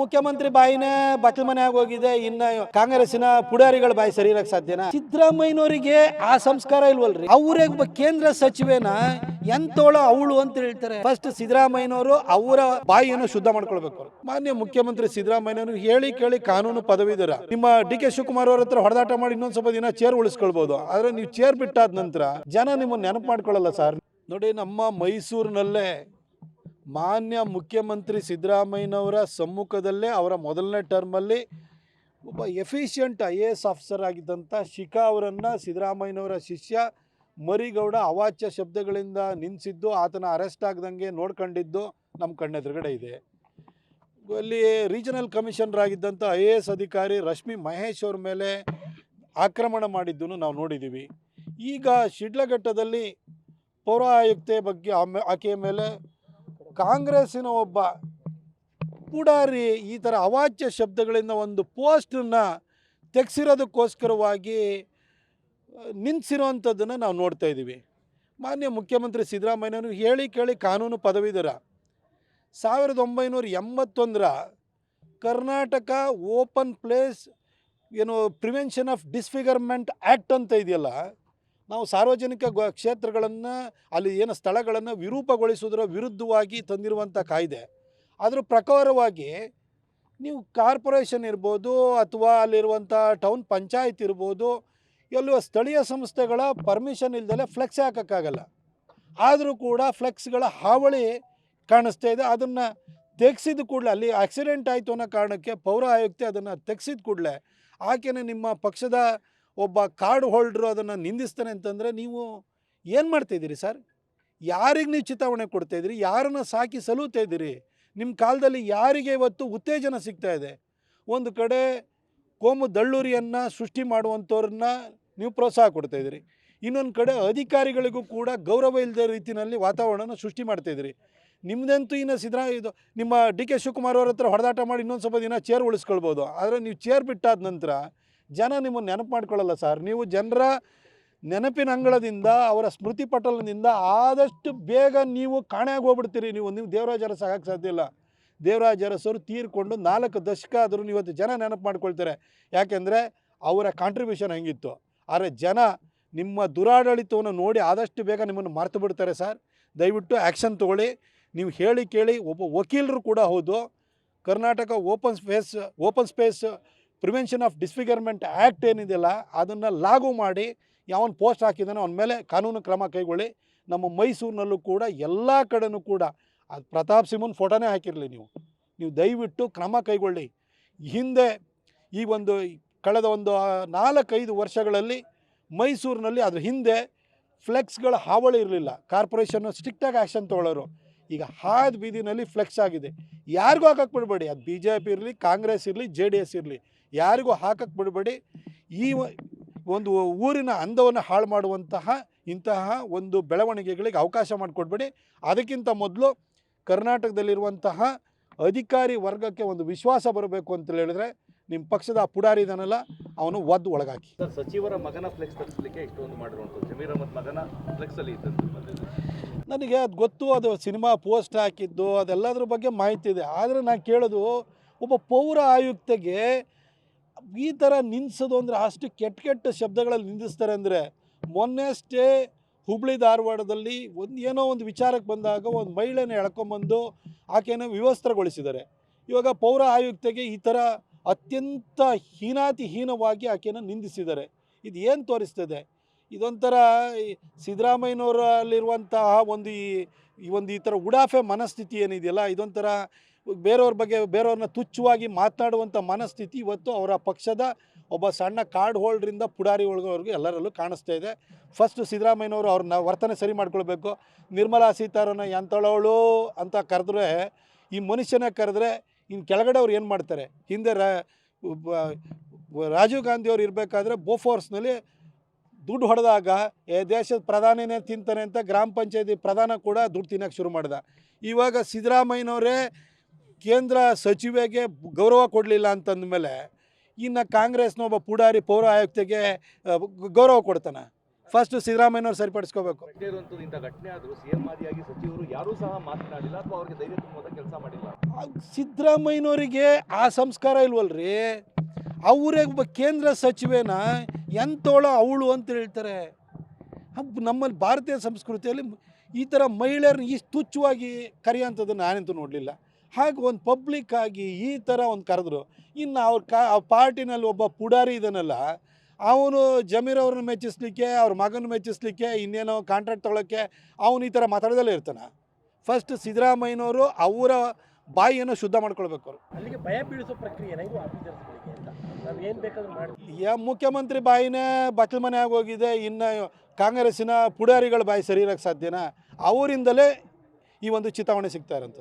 ಮುಖ್ಯಮಂತ್ರಿ ಬಾಯಿನೇ ಬಚ್ಚಲ ಮನೆ ಆಗೋಗಿದೆ, ಇನ್ನ ಕಾಂಗ್ರೆಸ್ಸಿನ ಪುಡಾರಿಗಳ ಬಾಯಿ ಸರಿಯಕ್ಕೆ ಸಾಧ್ಯನಾ? ಸಿದ್ದರಾಮಯ್ಯನವರಿಗೆ ಆ ಸಂಸ್ಕಾರ ಇಲ್ವಲ್ರಿ. ಅವರೇ ಕೇಂದ್ರ ಸಚಿವೇನ ಎಂತೋಳ ಅವಳು ಅಂತ ಹೇಳ್ತಾರೆ. ಫಸ್ಟ್ ಸಿದ್ದರಾಮಯ್ಯನವರು ಅವರ ಬಾಯಿಯನ್ನು ಶುದ್ಧ ಮಾಡ್ಕೊಳ್ಬೇಕು. ಮಾನ್ಯ ಮುಖ್ಯಮಂತ್ರಿ ಸಿದ್ದರಾಮಯ್ಯನವರು ಹೇಳಿ ಕೇಳಿ ಕಾನೂನು ಪದವೀಧರ. ನಿಮ್ಮ ಡಿ.ಕೆ. ಶಿವಕುಮಾರ್ ಅವ್ರ ಹತ್ರ ಹೊಡೆದಾಟ ಮಾಡಿ ಇನ್ನೊಂದ್ ಸ್ವಲ್ಪ ದಿನ ಚೇರ್ ಉಳಿಸ್ಕೊಳ್ಬಹುದು. ಆದ್ರೆ ನೀವು ಚೇರ್ ಬಿಟ್ಟಾದ ನಂತರ ಜನ ನಿಮ್ಮನ್ನ ನೆನಪು ಮಾಡ್ಕೊಳ್ಳಲ್ಲ ಸರ್. ನೋಡಿ, ನಮ್ಮ ಮೈಸೂರಿನಲ್ಲೇ ಮಾನ್ಯ ಮುಖ್ಯಮಂತ್ರಿ ಸಿದ್ದರಾಮಯ್ಯನವರ ಸಮ್ಮುಖದಲ್ಲೇ ಅವರ ಮೊದಲನೇ ಟರ್ಮಲ್ಲಿ ಒಬ್ಬ ಎಫಿಷಿಯಂಟ್ IAS ಆಫೀಸರ್ ಆಗಿದ್ದಂಥ ಶಿಖಾ ಅವರನ್ನು ಸಿದ್ದರಾಮಯ್ಯನವರ ಶಿಷ್ಯ ಮರಿಗೌಡ ಅವಾಚ್ಯ ಶಬ್ದಗಳಿಂದ ನಿಲ್ಲಿಸಿದ್ದು, ಆತನ ಅರೆಸ್ಟ್ ಆಗದಂಗೆ ನೋಡ್ಕೊಂಡಿದ್ದು ನಮ್ಮ ಕಣ್ಣೆದುರುಗಡೆ ಇದೆ. ಅಲ್ಲಿ ರೀಜನಲ್ ಕಮಿಷನರ್ ಆಗಿದ್ದಂಥ IAS ಅಧಿಕಾರಿ ರಶ್ಮಿ ಮಹೇಶ್ ಅವ್ರ ಮೇಲೆ ಆಕ್ರಮಣ ಮಾಡಿದ್ದನ್ನು ನಾವು ನೋಡಿದ್ದೀವಿ. ಈಗ ಶಿಡ್ಲಘಟ್ಟದಲ್ಲಿ ಪೌರ ಆಯುಕ್ತೆ ಬಗ್ಗೆ ಆಕೆಯ ಮೇಲೆ ಕಾಂಗ್ರೆಸ್ಸಿನ ಒಬ್ಬ ಪುಡಾರಿ ಈ ಥರ ಅವಾಚ್ಯ ಶಬ್ದಗಳಿಂದ ಒಂದು ಪೋಸ್ಟನ್ನು ತೆಗೆಸಿರೋದಕ್ಕೋಸ್ಕರವಾಗಿ ನಿಲ್ಲಿಸಿರೋವಂಥದ್ದನ್ನು ನಾವು ನೋಡ್ತಾ ಇದ್ದೀವಿ. ಮಾನ್ಯ ಮುಖ್ಯಮಂತ್ರಿ ಸಿದ್ದರಾಮಯ್ಯನವರು ಹೇಳಿ ಕೇಳಿ ಕಾನೂನು ಪದವೀಧರ. 1981ರ Karnataka open place prevention of disfigurement act ಅಂತ ಇದೆಯಲ್ಲ, ನಾವು ಸಾರ್ವಜನಿಕ ಕ್ಷೇತ್ರಗಳನ್ನು ಅಲ್ಲಿ ಸ್ಥಳಗಳನ್ನು ವಿರೂಪಗೊಳಿಸುವುದರ ವಿರುದ್ಧವಾಗಿ ತಂದಿರುವಂಥ ಕಾಯ್ದೆ. ಅದರ ಪ್ರಕಾರವಾಗಿ ನೀವು ಕಾರ್ಪೊರೇಷನ್ ಇರ್ಬೋದು ಅಥವಾ ಅಲ್ಲಿರುವಂಥ ಟೌನ್ ಪಂಚಾಯತ್ ಇರ್ಬೋದು, ಎಲ್ಲೋ ಸ್ಥಳೀಯ ಸಂಸ್ಥೆಗಳ ಪರ್ಮಿಷನ್ ಇಲ್ದಲೆ ಫ್ಲೆಕ್ಸ್ ಹಾಕೋಕ್ಕಾಗಲ್ಲ. ಆದರೂ ಕೂಡ ಫ್ಲೆಕ್ಸ್ಗಳ ಹಾವಳಿ ಕಾಣಿಸ್ತಾ ಇದೆ. ಅದನ್ನು ತೆಗೆಸಿದ ಕೂಡಲೇ ಅಲ್ಲಿ ಆಕ್ಸಿಡೆಂಟ್ ಆಯಿತು ಅನ್ನೋ ಕಾರಣಕ್ಕೆ ಪೌರ ಆಯುಕ್ತೆ ಅದನ್ನು ತೆಗೆಸಿದ ಕೂಡಲೇ ಆಕೆನೇ ನಿಮ್ಮ ಪಕ್ಷದ ಒಬ್ಬ ಕಾರ್ಡ್ ಹೋಲ್ಡ್ರು ಅದನ್ನು ನಿಂದಿಸ್ತಾನೆ ಅಂತಂದರೆ ನೀವು ಏನು ಮಾಡ್ತಾಯಿದ್ದೀರಿ ಸರ್? ಯಾರಿಗೆ ನೀವು ಚಿತಾವಣೆ ಕೊಡ್ತಾಯಿದ್ದೀರಿ? ಯಾರನ್ನು ಸಾಕಿ ಸಲುತ್ತಾ ಇದ್ದೀರಿ? ನಿಮ್ಮ ಕಾಲದಲ್ಲಿ ಯಾರಿಗೆ ಇವತ್ತು ಉತ್ತೇಜನ ಸಿಗ್ತಾ ಇದೆ? ಒಂದು ಕಡೆ ಕೋಮು ದಳ್ಳೂರಿಯನ್ನು ಸೃಷ್ಟಿ ಮಾಡುವಂಥವ್ರನ್ನ ನೀವು ಪ್ರೋತ್ಸಾಹ ಕೊಡ್ತಾಯಿದ್ದೀರಿ, ಇನ್ನೊಂದು ಕಡೆ ಅಧಿಕಾರಿಗಳಿಗೂ ಕೂಡ ಗೌರವ ಇಲ್ಲದ ರೀತಿಯಲ್ಲಿ ವಾತಾವರಣನ ಸೃಷ್ಟಿ ಮಾಡ್ತಾಯಿದ್ದೀರಿ. ನಿಮ್ಮದಂತೂ ಇನ್ನು ಇದು ನಿಮ್ಮ ಡಿ.ಕೆ. ಶಿವಕುಮಾರ್ ಅವ್ರ ಹತ್ರ ಹೊಡೆದಾಟ ಮಾಡಿ ಇನ್ನೊಂದು ಸ್ವಲ್ಪ ದಿನ ಚೇರ್ ಉಳಿಸ್ಕೊಳ್ಬೋದು. ಆದರೆ ನೀವು ಚೇರ್ ಬಿಟ್ಟಾದ ನಂತರ ಜನ ನಿಮ್ಮನ್ನು ನೆನಪು ಮಾಡ್ಕೊಳ್ಳಲ್ಲ ಸರ್. ನೀವು ಜನರ ನೆನಪಿನ ಅಂಗಳದಿಂದ, ಅವರ ಸ್ಮೃತಿ ಪಟಲದಿಂದ ಆದಷ್ಟು ಬೇಗ ನೀವು ಕಾಣೆಯಾಗಿ ಹೋಗ್ಬಿಡ್ತೀರಿ. ನೀವು ದೇವರಾಜ ಅರಸು ಆಗಕ್ಕೆ ಸಾಧ್ಯ ಇಲ್ಲ. ದೇವರಾಜ ಅರಸರು ತೀರ್ಕೊಂಡು 4 ದಶಕ ಆದರೂ ಇವತ್ತು ಜನ ನೆನಪು ಮಾಡ್ಕೊಳ್ತಾರೆ. ಯಾಕೆಂದರೆ ಅವರ ಕಾಂಟ್ರಿಬ್ಯೂಷನ್ ಹೆಂಗಿತ್ತು. ಆದರೆ ಜನ ನಿಮ್ಮ ದುರಾಡಳಿತವನ್ನು ನೋಡಿ ಆದಷ್ಟು ಬೇಗ ನಿಮ್ಮನ್ನು ಮರೆತು ಬಿಡ್ತಾರೆ ಸರ್. ದಯವಿಟ್ಟು ಆ್ಯಕ್ಷನ್ ತೊಗೊಳ್ಳಿ. ನೀವು ಹೇಳಿ ಕೇಳಿ ಒಬ್ಬ ವಕೀಲರು ಕೂಡ ಹೌದು, Karnataka open space prevention of disfigurement act ಏನಿದೆಯಲ್ಲ ಅದನ್ನು ಲಾಗು ಮಾಡಿ, ಯಾವನು ಪೋಸ್ಟ್ ಹಾಕಿದ್ದಾನೋ ಅವನ ಮೇಲೆ ಕಾನೂನು ಕ್ರಮ ಕೈಗೊಳ್ಳಿ. ನಮ್ಮ ಮೈಸೂರಿನಲ್ಲೂ ಕೂಡ ಎಲ್ಲ ಕಡೆನೂ ಕೂಡ ಅದು ಪ್ರತಾಪ್ ಸಿಂಹನ ಫೋಟೋನೇ ಹಾಕಿರಲಿ, ನೀವು ದಯವಿಟ್ಟು ಕ್ರಮ ಕೈಗೊಳ್ಳಿ. ಹಿಂದೆ ಈ ಕಳೆದ 4-5 ವರ್ಷಗಳಲ್ಲಿ ಮೈಸೂರಿನಲ್ಲಿ ಅದ್ರ ಹಿಂದೆ ಫ್ಲೆಕ್ಸ್ಗಳ ಹಾವಳಿ ಇರಲಿಲ್ಲ. ಕಾರ್ಪೊರೇಷನ್ನು ಸ್ಟ್ರಿಕ್ಟಾಗಿ ಆ್ಯಕ್ಷನ್ ತೊಗೊಳ್ಳೋರು. ಈಗ ಹಾದ ಬೀದಿನಲ್ಲಿ ಫ್ಲೆಕ್ಸ್ ಆಗಿದೆ. ಯಾರಿಗೂ ಹಾಕಕ್ಕೆ ಬಿಡಬೇಡಿ. ಅದು BJP ಇರಲಿ, ಕಾಂಗ್ರೆಸ್ ಇರಲಿ, JDS ಇರಲಿ, ಯಾರಿಗೂ ಹಾಕಕ್ಕೆ ಬಿಡಬೇಡಿ. ಈ ಒಂದು ಊರಿನ ಅಂದವನ್ನು ಹಾಳು ಮಾಡುವಂತಹ ಇಂತಹ ಒಂದು ಬೆಳವಣಿಗೆಗಳಿಗೆ ಅವಕಾಶ ಮಾಡಿಕೊಡ್ಬೇಡಿ. ಅದಕ್ಕಿಂತ ಮೊದಲು ಕರ್ನಾಟಕದಲ್ಲಿರುವಂತಹ ಅಧಿಕಾರಿ ವರ್ಗಕ್ಕೆ ಒಂದು ವಿಶ್ವಾಸ ಬರಬೇಕು ಅಂತ ಹೇಳಿದ್ರೆ ನಿಮ್ಮ ಪಕ್ಷದ ಪುಡಾರಿ ಇದನ್ನಲ್ಲ, ಅವನು ಒದ್ದು ಒಳಗಾಕಿ. ಸಚಿವರ ಮಗನ ಫ್ಲೆಕ್ಸ್ ತರಿಸಲಿಕ್ಕೆ ಇಷ್ಟೊಂದು ಮಾಡಿರುವಂಥದ್ದು ಜಮೀರ್ ಅಹಮದ್ ಮಗನ ಫ್ಲೆಕ್ಸಲ್ಲಿ ಇದ್ದಂತೆ ನನಗೆ ಅದು ಗೊತ್ತು. ಅದು ಸಿನಿಮಾ ಪೋಸ್ಟ್ ಹಾಕಿದ್ದು ಅದೆಲ್ಲದ್ರ ಬಗ್ಗೆ ಮಾಹಿತಿ ಇದೆ. ಆದರೆ ನಾನು ಕೇಳೋದು, ಒಬ್ಬ ಪೌರ ಆಯುಕ್ತೆಗೆ ಈ ಥರ ನಿಲ್ಲಿಸೋದು ಅಂದರೆ ಅಷ್ಟು ಕೆಟ್ಟ ಶಬ್ದಗಳಲ್ಲಿ ನಿಂದಿಸ್ತಾರೆ ಅಂದರೆ, ಮೊನ್ನೆಷ್ಟೇ ಹುಬ್ಳಿ ಧಾರವಾಡದಲ್ಲಿ ಏನೋ ಒಂದು ವಿಚಾರಕ್ಕೆ ಬಂದಾಗ ಒಂದು ಮಹಿಳೆನ ಎಳ್ಕೊಂಬಂದು ಆಕೆಯನ್ನು ವಿವಸ್ತ್ರಗೊಳಿಸಿದ್ದಾರೆ. ಇವಾಗ ಪೌರ ಆಯುಕ್ತೆಗೆ ಈ ಥರ ಅತ್ಯಂತ ಹೀನಾತಿಹೀನವಾಗಿ ಆಕೆಯನ್ನು ನಿಂದಿಸಿದ್ದಾರೆ. ಇದು ಏನು ತೋರಿಸ್ತದೆ? ಇದೊಂಥರ ಸಿದ್ದರಾಮಯ್ಯನವರಲ್ಲಿರುವಂತಹ ಈ ಥರ ಉಡಾಫೆ ಮನಸ್ಥಿತಿ ಏನಿದೆಯಲ್ಲ, ಇದೊಂಥರ ಬೇರೆಯವ್ರ ಬಗ್ಗೆ ಬೇರೆಯವ್ರನ್ನ ತುಚ್ಛವಾಗಿ ಮಾತನಾಡುವಂಥ ಮನಸ್ಥಿತಿ ಇವತ್ತು ಅವರ ಪಕ್ಷದ ಒಬ್ಬ ಸಣ್ಣ ಕಾರ್ಡ್ ಹೋಲ್ಡ್ರಿಂದ ಪುಡಾರಿ ಒಳಗವರೆಗೂ ಎಲ್ಲರಲ್ಲೂ ಕಾಣಿಸ್ತಾ ಇದೆ. ಫಸ್ಟ್ ಸಿದ್ದರಾಮಯ್ಯನವರು ಅವ್ರನ್ನ ವರ್ತನೆ ಸರಿ ಮಾಡ್ಕೊಳ್ಬೇಕು. ನಿರ್ಮಲಾ ಸೀತಾರಾಮನ್ ಎಂಥಳವಳು ಅಂತ ಕರೆದ್ರೆ, ಈ ಮನುಷ್ಯನೇ ಕರೆದ್ರೆ ಇನ್ನು ಕೆಳಗಡೆ ಅವ್ರು ಏನು ಮಾಡ್ತಾರೆ? ಹಿಂದೆ ರಾಜೀವ್ ಗಾಂಧಿ ಅವ್ರು ಇರಬೇಕಾದ್ರೆ ಬೋಫೋರ್ಸ್ನಲ್ಲಿ ದುಡ್ಡು ಹೊಡೆದಾಗ ದೇಶದ ಪ್ರಧಾನಿನೇ ತಿಂತಾನೆ ಅಂತ ಗ್ರಾಮ ಪಂಚಾಯತಿ ಪ್ರಧಾನ ಕೂಡ ದುಡ್ಡು ತಿನ್ನೋಕ್ಕೆ ಶುರು ಮಾಡ್ದ. ಇವಾಗ ಸಿದ್ದರಾಮಯ್ಯನವರೇ ಕೇಂದ್ರ ಸಚಿವೆಗೆ ಗೌರವ ಕೊಡಲಿಲ್ಲ ಅಂತಂದಮೇಲೆ ಇನ್ನು ಕಾಂಗ್ರೆಸ್ನ ಒಬ್ಬ ಪುಡಾರಿ ಪೌರ ಆಯುಕ್ತೆಗೆ ಗೌರವ ಕೊಡ್ತಾನೆ? ಫಸ್ಟ್ ಸಿದ್ದರಾಮಯ್ಯನವ್ರು ಸರಿಪಡಿಸ್ಕೋಬೇಕು. ಅಷ್ಟೇ ಇರುವಂಥದ್ದು ಇಂಥ ಘಟನೆ ಆದರೂ ಸಿಎಂ ಆದಿಯಾಗಿ ಸಚಿವರು ಯಾರೂ ಸಹ ಮಾತನಾಡಿಲ್ಲ ಅಥವಾ ಅವ್ರಿಗೆ ಧೈರ್ಯ ತುಂಬುವಂಥ ಕೆಲಸ ಮಾಡಿಲ್ಲ. ಸಿದ್ದರಾಮಯ್ಯನವರಿಗೆ ಆ ಸಂಸ್ಕಾರ ಇಲ್ವಲ್ರಿ. ಅವರೇ ಒಬ್ಬ ಕೇಂದ್ರ ಸಚಿವೇನ ಎಂತೋಳ ಅವಳು ಅಂತ ಹೇಳ್ತಾರೆ. ನಮ್ಮಲ್ಲಿ ಭಾರತೀಯ ಸಂಸ್ಕೃತಿಯಲ್ಲಿ ಈ ಥರ ಮಹಿಳೆಯರನ್ನ ಇಷ್ಟು ತುಚ್ಛವಾಗಿ ಕರೆಯೋಂಥದ್ದು ನಾನಂತೂ ನೋಡಲಿಲ್ಲ. ಹಾಗೆ ಒಂದು ಪಬ್ಲಿಕ್ಕಾಗಿ ಈ ಥರ ಒಂದು ಕರೆದ್ರು. ಇನ್ನು ಆ ಪಾರ್ಟಿನಲ್ಲಿ ಒಬ್ಬ ಪುಡಾರಿ ಇದನ್ನಲ್ಲ, ಅವನು ಜಮೀರ್ ಅವ್ರನ್ನ ಮೆಚ್ಚಿಸ್ಲಿಕ್ಕೆ, ಅವ್ರ ಮಗನ ಮೆಚ್ಚಿಸ್ಲಿಕ್ಕೆ, ಇನ್ನೇನೋ ಕಾಂಟ್ರಾಕ್ಟ್ ತೊಗೊಳಕ್ಕೆ ಅವನು ಈ ಥರ ಮಾತಾಡೋದಲ್ಲೇ ಇರ್ತಾನೆ. ಫಸ್ಟ್ ಸಿದ್ದರಾಮಯ್ಯನವರು ಅವರ ಬಾಯಿಯನ್ನು ಶುದ್ಧ ಮಾಡ್ಕೊಳ್ಬೇಕು. ಅವರು ಅಲ್ಲಿಗೆ ಭಯ ಬೀಳಿಸೋ ಪ್ರಕ್ರಿಯೆ ಹೆಂಗು ಆಫೀಸರ್ಸ್ಗಳಿಗೆ ಅಂತ ನಾವು ಏನು ಬೇಕಾದ್ರೂ ಮಾಡ್ತೀವಿ. ಮುಖ್ಯಮಂತ್ರಿ ಬಾಯಿನೇ ಬಚ್ಚಲ ಮನೆ ಆಗೋಗಿದೆ. ಇನ್ನು ಕಾಂಗ್ರೆಸ್ಸಿನ ಪುಡಾರಿಗಳ ಬಾಯಿ ಸರಿ ಇರೋಕ್ಕೆ ಸಾಧ್ಯನಾ? ಅವರಿಂದಲೇ ಈ ಒಂದು ಚಿತಾವಣೆ ಸಿಗ್ತಾ ಇರೋಂಥದ್ದು.